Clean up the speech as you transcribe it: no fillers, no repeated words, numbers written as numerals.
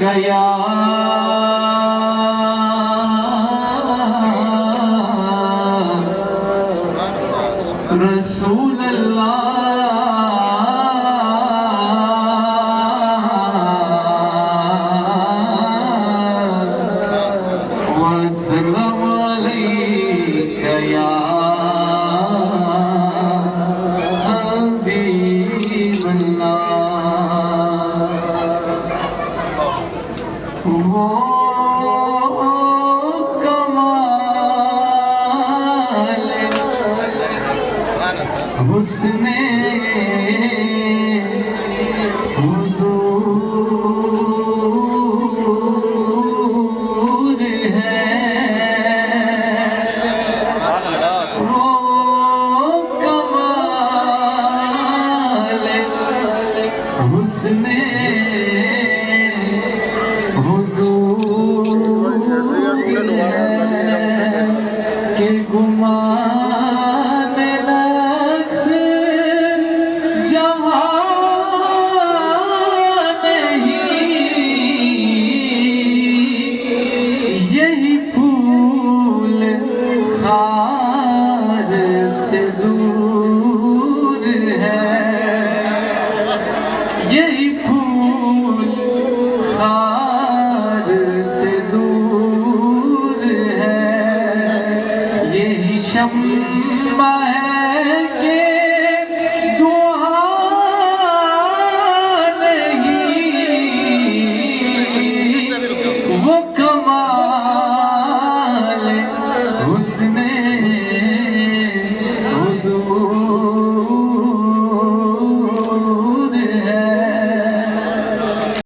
या रसूल अल्लाह वसल्लम अलैका या वो कमाल हुस्ने हुजूर है, वो कमाल हुस्ने के गुमान नक्श जवां नहीं, यही फूल खार से दूर है, यही फूल खार से दूर है, यही शम्म